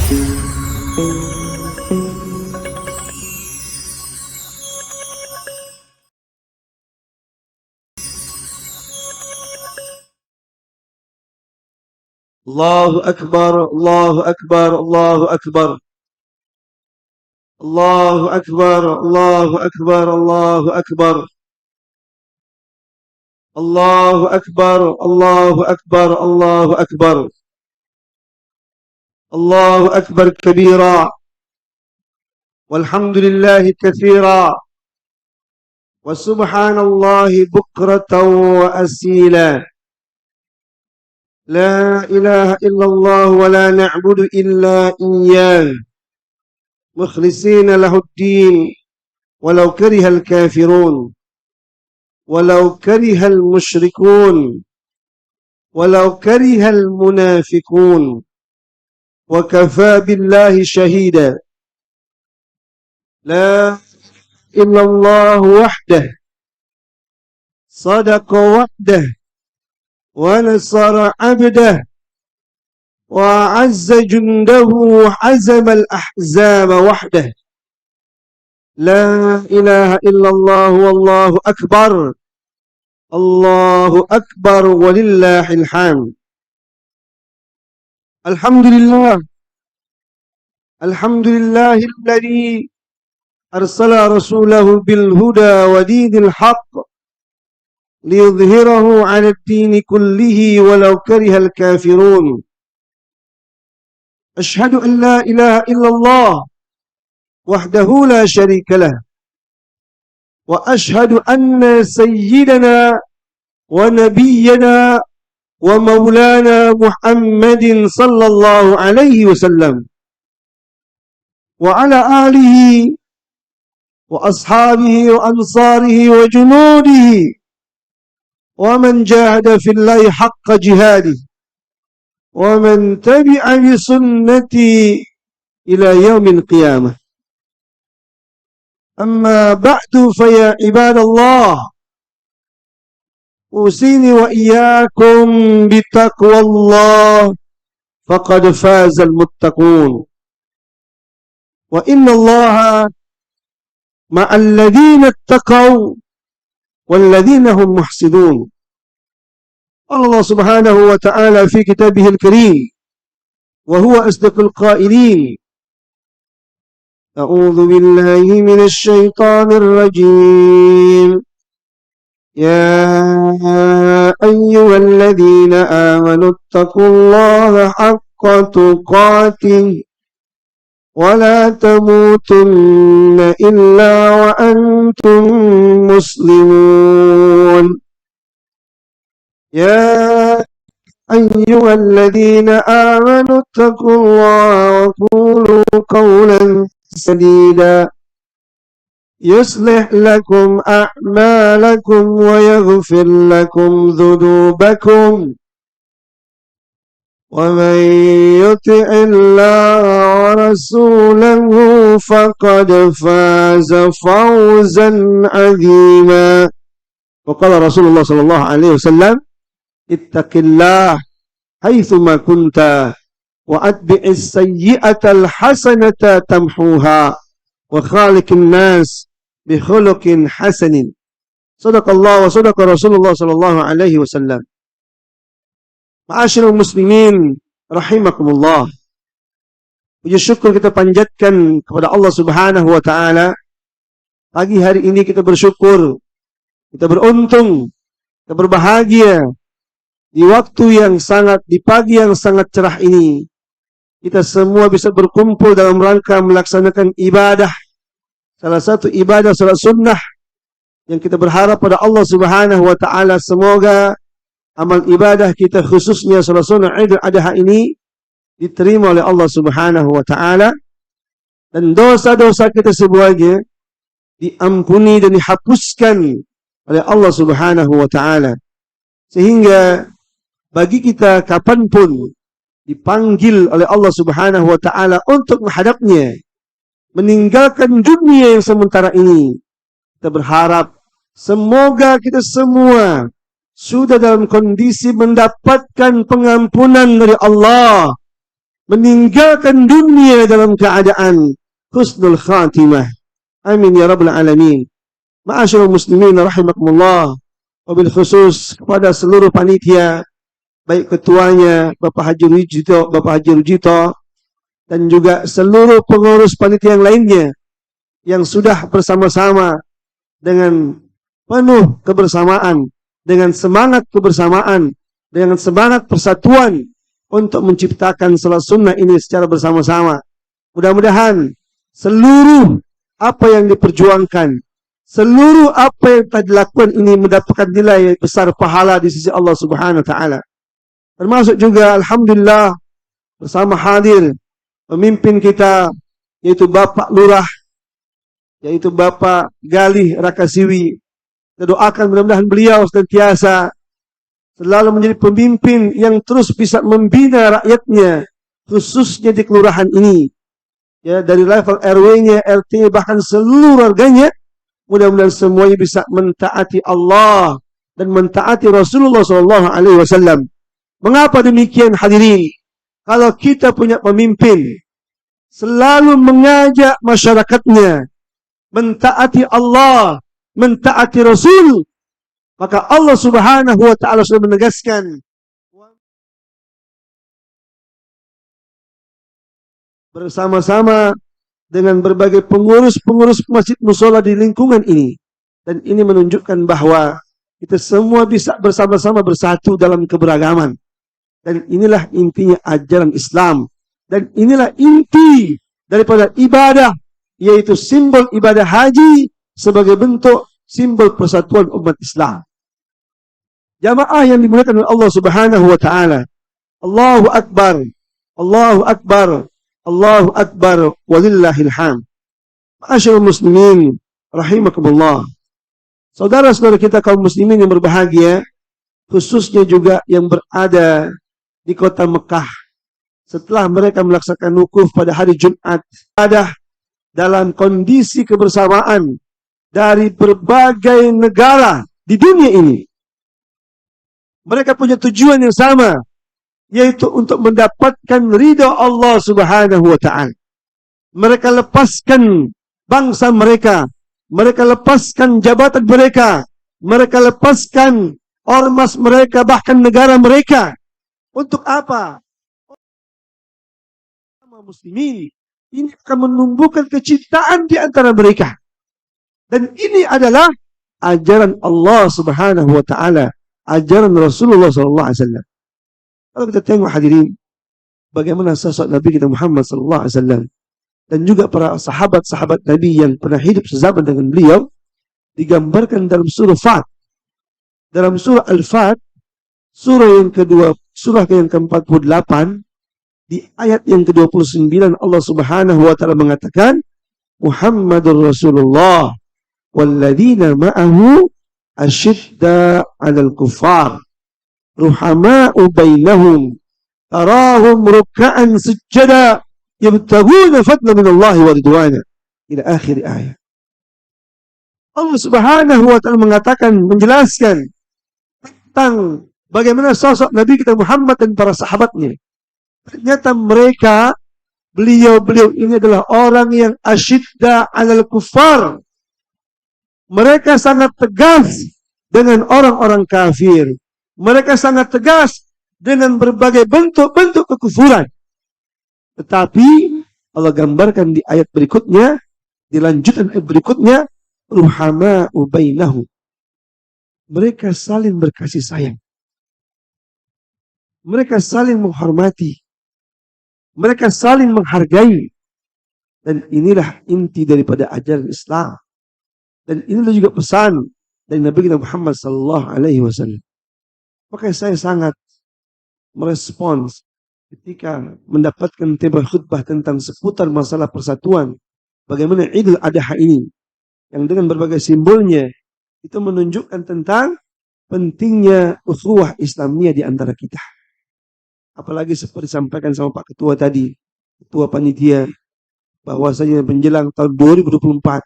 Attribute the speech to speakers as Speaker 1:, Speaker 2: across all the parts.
Speaker 1: الله أكبر الله أكبر الله أكبر الله أكبر الله أكبر الله أكبر الله أكبر الله أكبر الله أكبر الله أكبر كبيرا والحمد لله كثيرا وسبحان الله بكرة وأسيلا لا إله إلا الله ولا نعبد إلا إياه مخلصين له الدين ولو كره الكافرون ولو كره المشركون ولو كره المنافقون وكفى بالله شهيدا لا إلا الله وحده صدق وحده ونصر عبده وأعز جنده وحزم الأحزاب وحده لا إله إلا الله والله أكبر الله أكبر ولله الحمد الحمد لله الذي أرسل رسوله بالهدى ودين الحق ليظهره على الدين كله ولو كره الكافرون أشهد أن لا إله إلا الله وحده لا شريك له وأشهد أن سيدنا ونبينا ومولانا محمد صلى الله عليه وسلم وعلى آله وأصحابه وأنصاره وجنوده ومن جاهد في الله حق جهاده ومن تبع بسنتي إلى يوم القيامة أما بعد فيا عباد الله أوصيني وإياكم بتقوى الله فقد فاز المتقون وإن الله مع الذين اتقوا والذين هم محسنون. الله سبحانه وتعالى في كتابه الكريم وهو أصدق القائلين أعوذ بالله من الشيطان الرجيم يا أيها الذين آمنوا اتقوا الله حق تقاته ولا تموتن إلا وأنتم مسلمون يا أيها الذين آمنوا اتقوا الله وقولوا قولا سديدا يصلح لكم أعمالكم ويغفر لكم ذنوبكم ومن يطع الله ورسوله فقد فاز فوزا عظيما. وقال رسول الله صلى الله عليه وسلم اتق الله حيثما كنت وأتبع السيئة الحسنة تمحوها وخالق الناس بخلق حسن. صدق الله وصدق رسول الله صلى الله عليه وسلم. Ma'asyiral muslimin rahimakumullah. Puji syukur kita panjatkan kepada Allah Subhanahu wa taala. Pagi hari ini kita bersyukur, kita beruntung, kita berbahagia di pagi yang sangat cerah ini. Kita semua bisa berkumpul dalam rangka melaksanakan ibadah. Salah satu ibadah salat sunnah yang kita berharap pada Allah Subhanahu wa taala semoga amal ibadah kita khususnya salat sunnah Idul Adha ini diterima oleh Allah Subhanahu wa taala dan dosa-dosa kita semuanya diampuni dan dihapuskan oleh Allah Subhanahu wa taala. Sehingga bagi kita kapanpun dipanggil oleh Allah Subhanahu wa taala untuk menghadapnya, meninggalkan dunia yang sementara ini, kita berharap semoga kita semua sudah dalam kondisi mendapatkan pengampunan dari Allah meninggalkan dunia dalam keadaan husnul khatimah. Amin ya rabbal alamin. Ma'asyiral muslimin rahimakumullah. Wabil khusus kepada seluruh panitia, baik ketuanya Bapak Haji Rujito, dan juga seluruh pengurus panitia yang lainnya yang sudah bersama-sama dengan penuh kebersamaan, dengan semangat kebersamaan, dengan semangat persatuan untuk menciptakan salat sunnah ini secara bersama-sama. Mudah-mudahan seluruh apa yang diperjuangkan, seluruh apa yang telah dilakukan ini mendapatkan nilai besar pahala di sisi Allah Subhanahu wa taala. Termasuk juga alhamdulillah bersama hadir pemimpin kita, yaitu Bapak Lurah, yaitu Bapak Galih Rakasiwi. Kita doakan mudah-mudahan beliau senantiasa selalu menjadi pemimpin yang terus bisa membina rakyatnya, khususnya di kelurahan ini. Ya, dari level RW-nya, RT, bahkan seluruh warganya, mudah-mudahan semuanya bisa mentaati Allah dan mentaati Rasulullah SAW. Mengapa demikian hadirin? Kalau kita punya pemimpin selalu mengajak masyarakatnya mentaati Allah, mentaati Rasul, maka Allah Subhanahu wa taala sudah menegaskan bersama-sama dengan berbagai pengurus-pengurus masjid musola di lingkungan ini. Dan ini menunjukkan bahwa kita semua bisa bersama-sama bersatu dalam keberagaman. Dan inilah intinya ajaran Islam. Dan inilah inti daripada ibadah, yaitu simbol ibadah haji sebagai bentuk simbol persatuan umat Islam. Jamaah yang dimuliakan oleh Allah Subhanahu wa taala. Allahu Akbar. Allahu Akbar. Allahu Akbar walillahil hamd. Ma'asyiral muslimin rahimakumullah. Saudara-saudara kita kaum muslimin yang berbahagia, khususnya juga yang berada di kota Mekah, setelah mereka melaksanakan wukuf pada hari Jumat, ada dalam kondisi kebersamaan dari berbagai negara di dunia ini. Mereka punya tujuan yang sama, yaitu untuk mendapatkan ridha Allah Subhanahu wa taala. Mereka lepaskan bangsa mereka, mereka lepaskan jabatan mereka, mereka lepaskan ormas mereka, bahkan negara mereka. Untuk apa? Muslimin. Ini akan menumbuhkan kecintaan di antara mereka. Dan ini adalah ajaran Allah Subhanahu wa taala, ajaran Rasulullah SAW. Kalau kita tengok hadirin, bagaimana sosok Nabi kita Muhammad SAW dan juga para sahabat-sahabat Nabi yang pernah hidup sezaman dengan beliau, digambarkan dalam surah Fat. Dalam surah Al-Fat, surah yang kedua, surah yang ke-48, di ayat yang ke-29 Allah Subhanahu wa taala mengatakan, Muhammadur Rasulullah walladzina ma'ahu asyidda 'alal kuffar ruhama'u bainahum tarahum ruk'an sujada yabtaguna fadlan min Allah wa ridwana ila akhir ayat. Allah Subhanahu wa taala mengatakan, menjelaskan tentang bagaimana sosok Nabi kita Muhammad dan para sahabatnya. Ternyata mereka, beliau ini adalah orang yang asyidda 'alal kuffar. Mereka sangat tegas dengan orang-orang kafir. Mereka sangat tegas dengan berbagai bentuk-bentuk kekufuran. Tetapi Allah gambarkan di ayat berikutnya, dilanjutkan ayat berikutnya, ruhama'u bainahum. Mereka saling berkasih sayang. Mereka saling menghormati. Mereka saling menghargai. Dan inilah inti daripada ajaran Islam. Dan inilah juga pesan dari Nabi kita Muhammad SAW. Maka saya sangat merespons ketika mendapatkan tema khutbah tentang seputar masalah persatuan. Bagaimana Idul Adha ini, yang dengan berbagai simbolnya, itu menunjukkan tentang pentingnya ukhuwah Islamiyah di antara kita. Apalagi seperti disampaikan sama Pak Ketua tadi, Ketua Panitia, bahwasanya menjelang tahun 2024,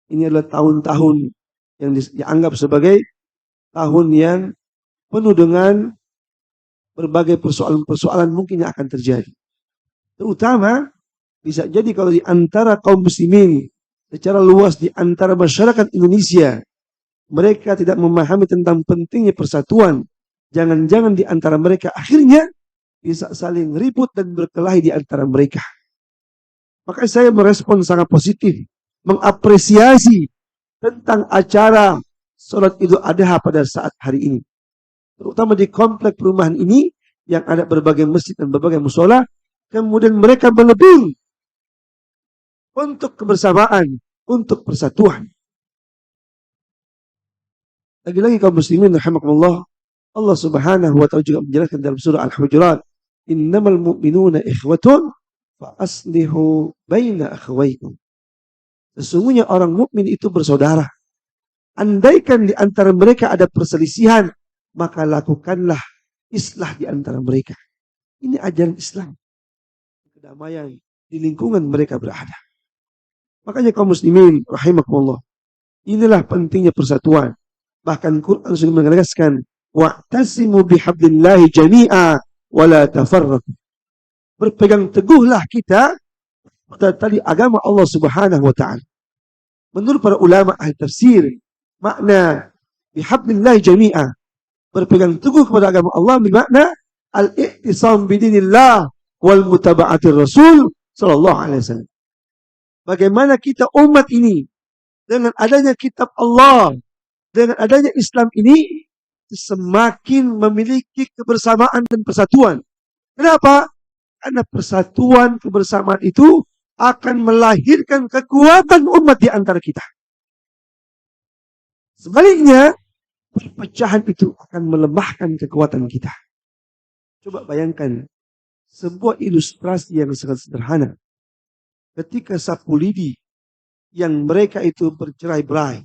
Speaker 1: ini adalah tahun-tahun yang dianggap sebagai tahun yang penuh dengan berbagai persoalan-persoalan mungkin yang akan terjadi. Terutama bisa jadi kalau di antara kaum muslimin secara luas di antara masyarakat Indonesia, mereka tidak memahami tentang pentingnya persatuan. Jangan-jangan di antara mereka akhirnya bisa saling ribut dan berkelahi di antara mereka. Maka saya merespon sangat positif, mengapresiasi tentang acara sholat Idul Adha pada saat hari ini. Terutama di komplek perumahan ini yang ada berbagai masjid dan berbagai musola, kemudian mereka melebur untuk kebersamaan, untuk persatuan. Lagi-lagi kaum muslimin rahimakumullah, Allah Subhanahu wa taala juga menjelaskan dalam surah Al-Hujurat, "Innamal mu'minuna ikhwatun fa aslihu baina akhawaykum." Sesungguhnya orang mukmin itu bersaudara. Andaikan di antara mereka ada perselisihan, maka lakukanlah islah di antara mereka. Ini ajaran Islam. Kedamaian di lingkungan mereka berada. Makanya kaum muslimin rahimakumullah, inilah pentingnya persatuan. Bahkan Quran sudah menegaskan, wa'tasimu bihablillahi jami'a wa la tafarraqu. Berpegang teguhlah kita pada tali agama Allah Subhanahu wa taala. Menurut para ulama ahli tafsir, makna bihablillahi jami'a, berpegang teguh kepada agama Allah bermakna al-i'tisam bidinillah wal mutaba'atir Rasul sallallahu alaihi wasallam. Bagaimana kita umat ini dengan adanya kitab Allah, dengan adanya Islam ini semakin memiliki kebersamaan dan persatuan. Kenapa? Karena persatuan kebersamaan itu akan melahirkan kekuatan umat di antara kita. Sebaliknya, perpecahan itu akan melemahkan kekuatan kita. Coba bayangkan sebuah ilustrasi yang sangat sederhana. Ketika sapu lidi yang mereka itu bercerai-berai,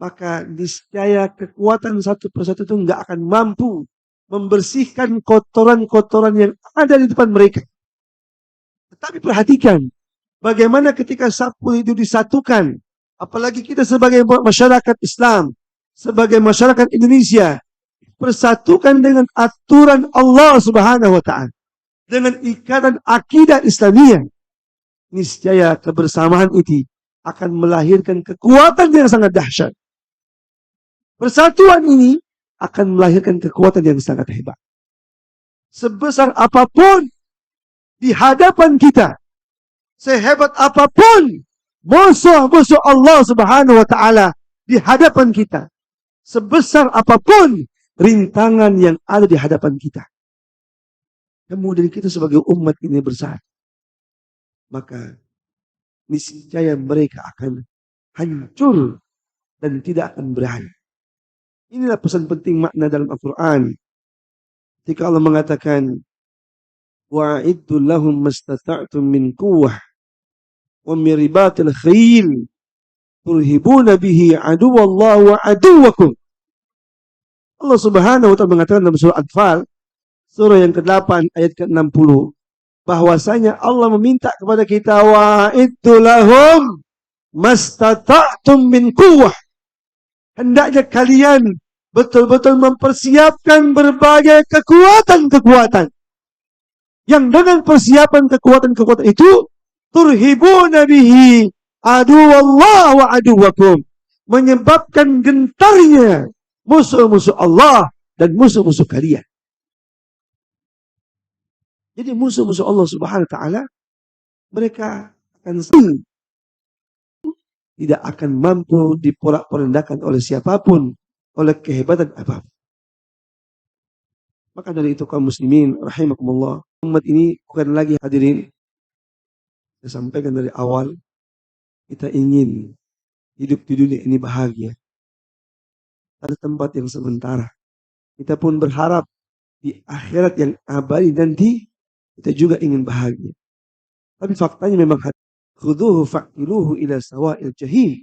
Speaker 1: maka niscaya kekuatan satu persatu itu nggak akan mampu membersihkan kotoran-kotoran yang ada di depan mereka. Tetapi perhatikan, bagaimana ketika sapu itu disatukan, apalagi kita sebagai masyarakat Islam, sebagai masyarakat Indonesia, persatukan dengan aturan Allah Subhanahu wa taala, dengan ikatan akidah Islamiyah, niscaya kebersamaan itu akan melahirkan kekuatan yang sangat dahsyat. Persatuan ini akan melahirkan kekuatan yang sangat hebat. Sebesar apapun di hadapan kita, sehebat apapun musuh-musuh Allah Subhanahu wa taala di hadapan kita, sebesar apapun rintangan yang ada di hadapan kita, kemudian kita sebagai umat ini bersatu, maka niscaya mereka akan hancur dan tidak akan berani. Inilah pesan penting makna dalam Al-Quran. Ketika Allah mengatakan, wa'iddu lahum mastata'tum min quwwah wa min ribatil khayl turhibuna bihi aduwallah wa aduwakum. Allah Subhanahu wa taala mengatakan dalam surah Al-Anfal, surah yang ke-8 ayat ke-60, bahwasanya Allah meminta kepada kita, wa'iddu lahum mastata'tum min quwwah. Hendaknya kalian betul-betul mempersiapkan berbagai kekuatan-kekuatan. Yang dengan persiapan kekuatan-kekuatan itu, turhibuna bihi aduwallah wa aduwakum. Menyebabkan gentarnya musuh-musuh Allah dan musuh-musuh kalian. Jadi musuh-musuh Allah Subhanahu wa taala, mereka akan tidak akan mampu diporak-porandakan oleh siapapun, oleh kehebatan apapun. Maka dari itu kaum muslimin rahimakumullah, umat ini bukan lagi hadirin, saya sampaikan dari awal, kita ingin hidup di dunia ini bahagia. Ada tempat yang sementara. Kita pun berharap di akhirat yang abadi nanti kita juga ingin bahagia. Tapi faktanya memang khudhuhu fa'iluhu ila sawa'il jahim.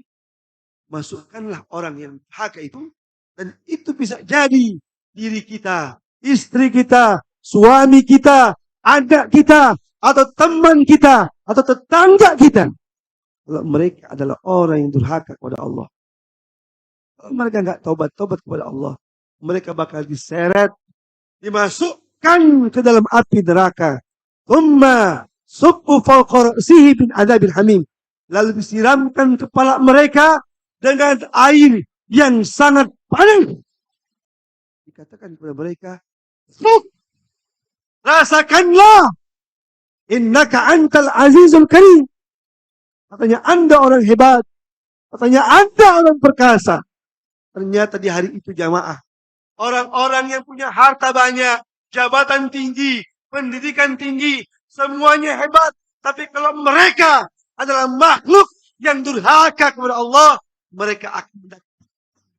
Speaker 1: Masukkanlah orang yang dahaga itu, dan itu bisa jadi diri kita, istri kita, suami kita, anak kita, atau teman kita, atau tetangga kita. Kalau mereka adalah orang yang durhaka kepada Allah, kalau mereka nggak tobat kepada Allah, mereka bakal diseret, dimasukkan ke dalam api neraka. Thumma Subbu fawqa ra'sihi bin adabil hamim. Lalu disiramkan kepala mereka dengan air yang sangat panas. Dikatakan kepada mereka, rasakanlah, innaka antal azizul karim. Katanya Anda orang hebat. Katanya Anda orang perkasa. Ternyata di hari itu jamaah, orang-orang yang punya harta banyak, jabatan tinggi, pendidikan tinggi, semuanya hebat. Tapi kalau mereka adalah makhluk yang durhaka kepada Allah, mereka akan mendapat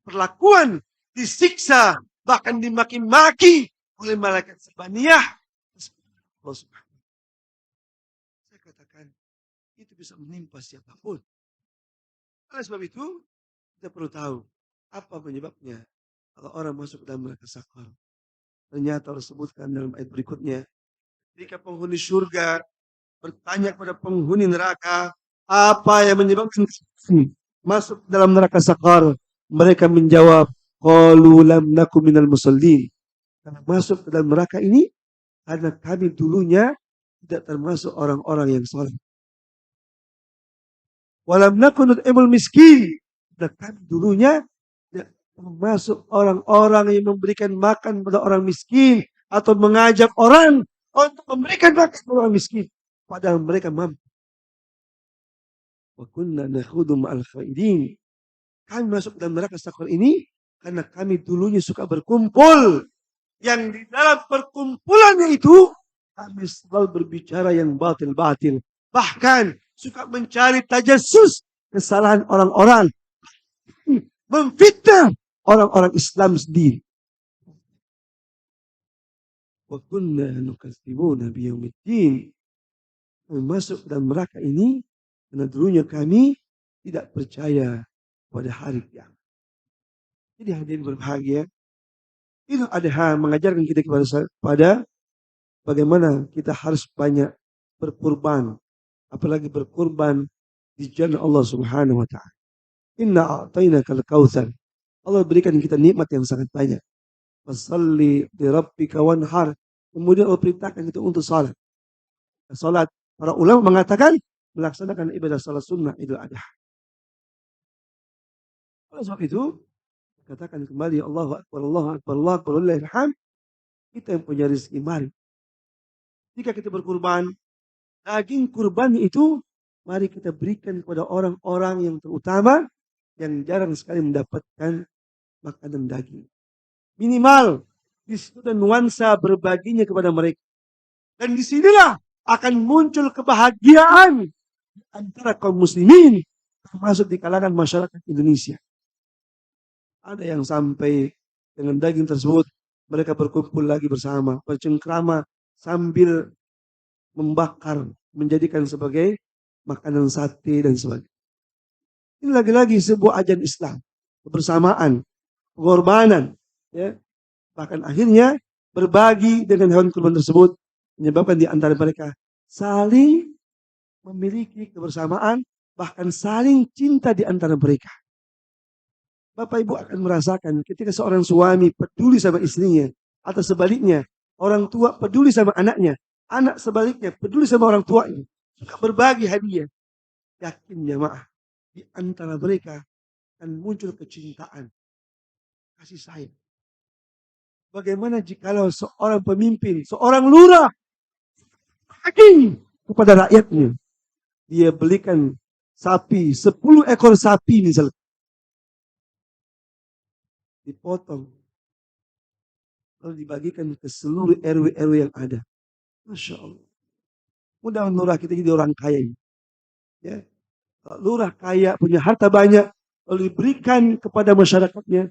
Speaker 1: perlakuan, disiksa, bahkan dimaki-maki oleh malaikat Sabaniyah. Allah Subhanahu. Saya katakan, itu bisa menimpa siapapun. Oleh sebab itu, kita perlu tahu apa penyebabnya kalau orang masuk dalam neraka sakar. Ternyata Allah sebutkan dalam ayat berikutnya, ketika penghuni surga bertanya kepada penghuni neraka, apa yang menyebabkan masuk dalam neraka sakar? Mereka menjawab, qalu lam naku minal musallin. Karena masuk ke dalam neraka ini karena kami dulunya tidak termasuk orang-orang yang saleh. Walam naku nut'imul miskin. Dan kami dulunya tidak termasuk orang-orang yang memberikan makan pada orang miskin atau mengajak orang untuk memberikan makan kepada orang miskin. Padahal mereka mampu. Wa kunna nakhudu ma'al khaidin. Kami masuk dalam neraka sakar ini karena kami dulunya suka berkumpul. Yang di dalam perkumpulannya itu kami selalu berbicara yang batil-batil. Bahkan suka mencari tajassus kesalahan orang-orang. Memfitnah orang-orang Islam sendiri. Wa kunna nukadzibuna biyaumiddin. Kami masuk dalam neraka ini karena dulunya kami tidak percaya pada hari kiamat. Jadi hadirin berbahagia, itu ada mengajarkan kita pada bagaimana kita harus banyak berkurban, apalagi berkurban di jalan Allah Subhanahu wa taala. Inna a'tainakal kautsar. Allah berikan kita nikmat yang sangat banyak. Fashalli li rabbika wanhar. Kemudian Allah perintahkan kita untuk salat. Salat, para ulama mengatakan melaksanakan ibadah salat sunnah Idul Adha. Oleh sebab itu, katakan kembali Allahu Akbar, Allahu Akbar, Allahu Akbar, Wallahil hamd. Kita yang punya rezeki, mari. Jika kita berkurban, daging kurban itu mari kita berikan kepada orang-orang yang terutama yang jarang sekali mendapatkan makanan daging. Minimal di situ dan nuansa berbaginya kepada mereka. Dan disinilah akan muncul kebahagiaan antara kaum muslimin, termasuk di kalangan masyarakat Indonesia. Ada yang sampai dengan daging tersebut mereka berkumpul lagi bersama, bercengkrama sambil membakar, menjadikan sebagai makanan sate dan sebagainya. Ini lagi-lagi sebuah ajaran Islam, kebersamaan, pengorbanan, ya. Bahkan akhirnya berbagi dengan hewan kurban tersebut menyebabkan di antara mereka saling memiliki kebersamaan, bahkan saling cinta di antara mereka. Bapak Ibu akan merasakan ketika seorang suami peduli sama istrinya, atau sebaliknya orang tua peduli sama anaknya, anak sebaliknya peduli sama orang tuanya, suka berbagi hadiah. Yakin jamaah, di antara mereka akan muncul kecintaan, kasih sayang. Bagaimana jikalau seorang pemimpin, seorang lurah bagi kepada rakyatnya, dia belikan sapi, 10 ekor sapi misalnya, dipotong, lalu dibagikan ke seluruh RW-RW yang ada. Masya Allah. Mudah-mudahan lurah kita jadi orang kaya ini. Ya. Lurah kaya, punya harta banyak, lalu diberikan kepada masyarakatnya,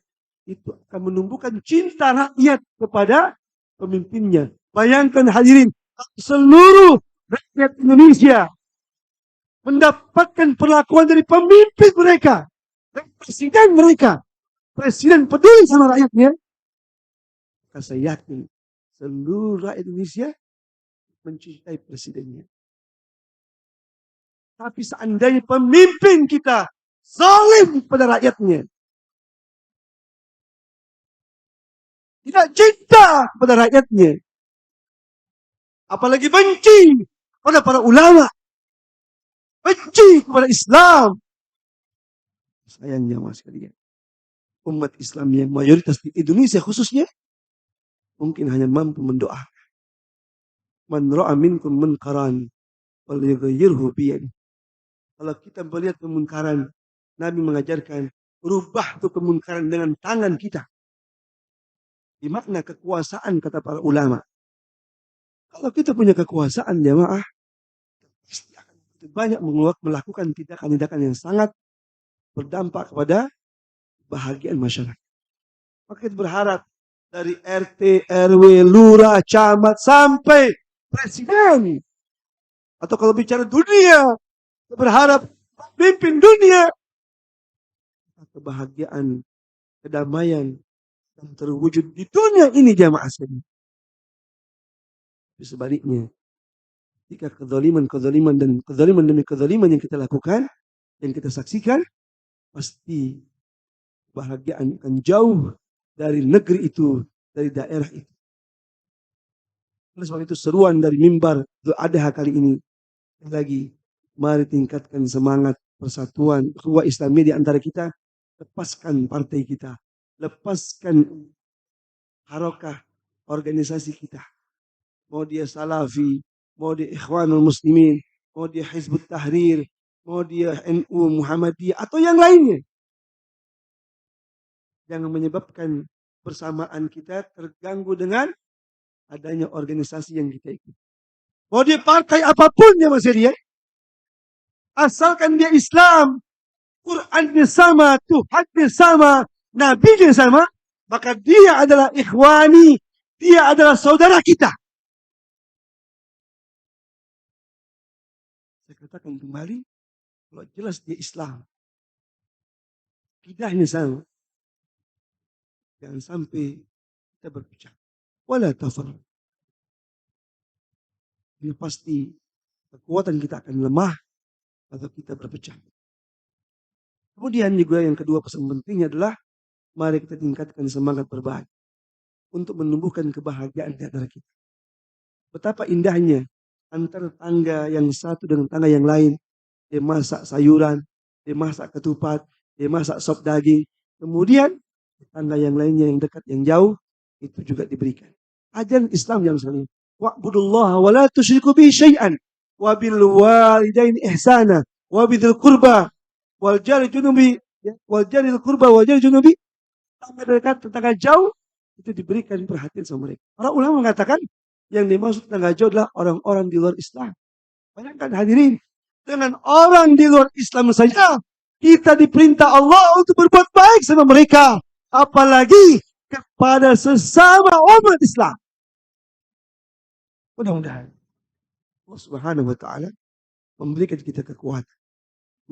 Speaker 1: itu akan menumbuhkan cinta rakyat kepada pemimpinnya. Bayangkan hadirin, seluruh rakyat Indonesia mendapatkan perlakuan dari pemimpin mereka, dan presiden mereka. Presiden peduli sama rakyatnya. Maka saya yakin seluruh rakyat Indonesia mencintai presidennya. Tapi seandainya pemimpin kita zalim pada rakyatnya, tidak cinta kepada rakyatnya, apalagi benci pada para ulama, benci kepada Islam. Sayangnya mas sekalian, umat Islam yang mayoritas di Indonesia khususnya mungkin hanya mampu mendoakan. Man ra'a minkum munkaran falyughayyirhu biyadihi. Kalau kita melihat kemungkaran, Nabi mengajarkan rubah tuh kemungkaran dengan tangan kita. Di makna kekuasaan kata para ulama. Kalau kita punya kekuasaan jamaah, pasti akan banyak melakukan tindakan-tindakan yang sangat berdampak kepada bahagian masyarakat. Maka kita berharap dari RT, RW, lurah, camat sampai presiden. Atau kalau bicara dunia, kita berharap pimpin dunia. Kebahagiaan, kedamaian yang terwujud di dunia ini jamaah sekalian. Tapi sebaliknya, jika kezaliman dan kezaliman demi kezaliman yang kita lakukan, yang kita saksikan, pasti kebahagiaan akan jauh dari negeri itu, dari daerah itu. Oleh sebab itu seruan dari mimbar Adha kali ini lagi, mari tingkatkan semangat persatuan ukhuwah Islamiyah di antara kita. Lepaskan partai kita, lepaskan harokah organisasi kita. Mau dia Salafi, mau dia Ikhwanul Muslimin, mau dia Hizbut Tahrir, mau dia NU Muhammadiyah atau yang lainnya. Jangan menyebabkan persamaan kita terganggu dengan adanya organisasi yang kita ikuti. Mau dia partai apapun ya Mas Heri, asalkan dia Islam, Qurannya sama, Tuhannya sama, Nabinya sama, maka dia adalah ikhwani, dia adalah saudara kita. Saya katakan kembali, kalau jelas dia Islam, akidahnya sama, jangan sampai kita berpecah. Wala tafarraq. Ini pasti kekuatan kita akan lemah atau kita berpecah. Kemudian juga yang kedua pesan pentingnya adalah mari kita tingkatkan semangat berbagi untuk menumbuhkan kebahagiaan di antara kita. Betapa indahnya antara tangga yang satu dengan tangga yang lain. Dia masak sayuran, dia masak ketupat, dia masak sop daging. Kemudian tangga yang lainnya yang dekat, yang jauh, itu juga diberikan. Ajaran Islam yang sekali. Wa'budullaha wa la tusyriku bihi syai'an wa bil walidaini ihsana wa bidzil qurba wal jari junubi wal jari qurba wal jari junubi. Tetangga dekat, tetangga jauh itu diberikan perhatian sama mereka. Para ulama mengatakan yang dimaksud tetangga jauh adalah orang-orang di luar Islam. Bayangkan hadirin, dengan orang di luar Islam saja kita diperintah Allah untuk berbuat baik sama mereka, apalagi kepada sesama umat Islam. Mudah-mudahan Allah Subhanahu wa taala memberikan kita kekuatan,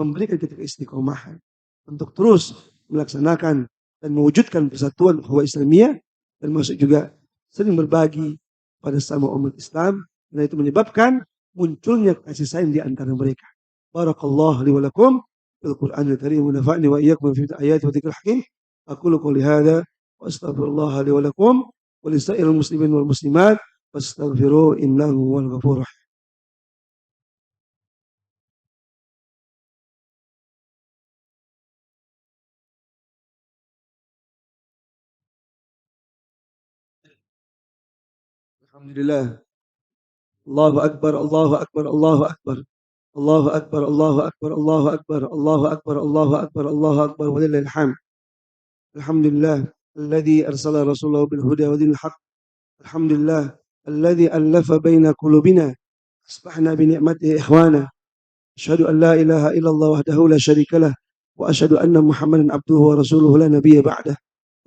Speaker 1: memberikan kita keistiqomahan untuk terus melaksanakan dan mewujudkan persatuan ukhuwah Islamiyah, dan masuk juga sering berbagi pada sama umat Islam, dan itu menyebabkan munculnya kasih sayang di antara mereka. Barakallahu li wa lakum fil Qur'anil Karim wa nafa'ni wa iyyakum fi ayati wa dzikril hakim. Aqulu qouli hadza wa astaghfirullah li wa lakum wa lisa'iril muslimin wal muslimat wastaghfiruhu innahu huwal ghafurur rahim. Alhamdulillah. Allahu akbar, Allahu akbar, Allahu akbar. Allahu akbar, Allahu akbar, Allahu akbar, Allahu akbar, Allahu akbar, Allahu akbar, walillahil hamd. Alhamdulillah alladzi arsala rasulahu bil huda wa dinil haqq. Alhamdulillah alladzi allafa baina qulubina asbahna bi ni'matihi ikhwana. Asyhadu an la ilaha illallah wahdahu la syarika lah wa asyhadu anna Muhammadan abduhu wa rasuluhu la nabiyya ba'dah.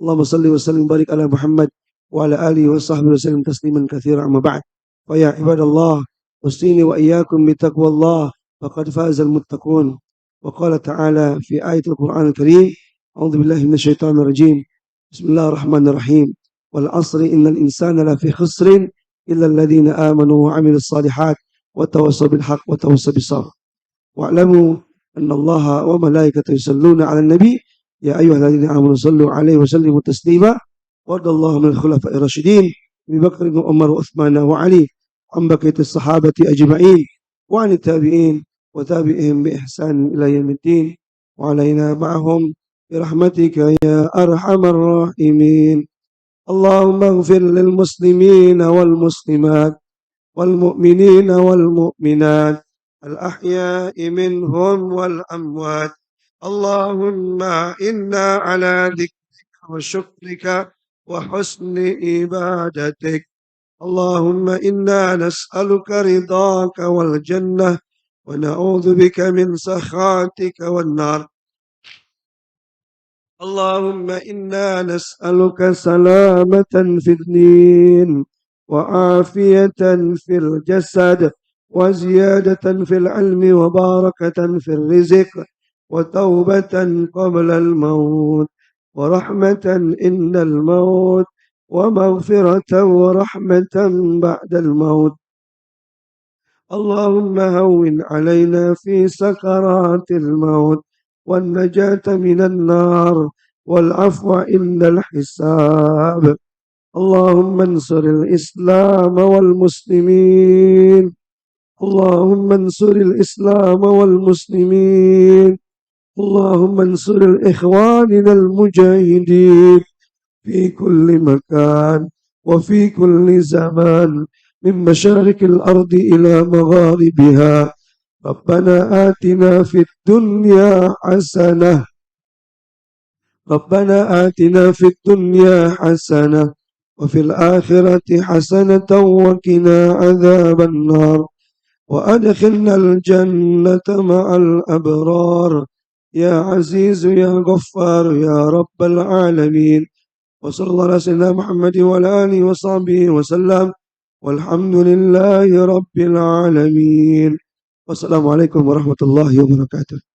Speaker 1: Allahumma shalli wa sallim barik ala Muhammad wa ala alihi wa sahbihi wa sallim tasliman katsiran amma ba'd. Fa ya ibadallah usini wa iyyakum bi taqwallah faqad fazal muttaqun. Wa qala ta'ala fi ayatil Qur'anil Karim, a'udzu billahi minasyaitonir rajim. Bismillahirrahmanirrahim. Wal 'asri innal insana lafi khusrin illa alladhina amanu wa 'amilus shalihat wa tawassaw bil haqq wa tawassaw bis sabr. Wa'lamu anna Allaha wa malaikatahu yusalluna 'alan nabi ya ayyuhalladzina amanu sallu 'alaihi wa sallimu taslima. Wadallahu minal khulafa'ir rasyidin Abi Bakr wa Umar wa Utsman wa Ali عن بقية الصحابة أجمعين وعن التابعين وتابعهم بإحسان إلى يوم الدين وعلينا معهم برحمتك يا أرحم الراحمين. اللهم اغفر للمسلمين والمسلمات والمؤمنين والمؤمنات الأحياء منهم والأموات. اللهم إنا على ذكرك وشكرك وحسن عبادتك. اللهم إنا نسألك رضاك والجنة ونعوذ بك من سخطك والنار. اللهم إنا نسألك سلامة في الدين وعافية في الجسد وزيادة في العلم وبركة في الرزق وتوبة قبل الموت ورحمة عند الموت ومغفرة ورحمة بعد الموت. اللهم هون علينا في سكرات الموت والنجاة من النار والعفو عند الحساب. اللهم انصر الإسلام والمسلمين. اللهم انصر الإسلام والمسلمين. اللهم انصر إخواننا المجاهدين في كل مكان وفي كل زمان من مشارق الأرض إلى مغاربها. ربنا آتنا في الدنيا حسنة. ربنا آتنا في الدنيا حسنة وفي الآخرة حسنة وقنا عذاب النار وأدخلنا الجنة مع الأبرار يا عزيز يا غفار يا رب العالمين. وصلى الله على سيدنا محمد وعلى آله وصحبه وسلم والحمد لله رب العالمين. والسلام عليكم ورحمة الله وبركاته.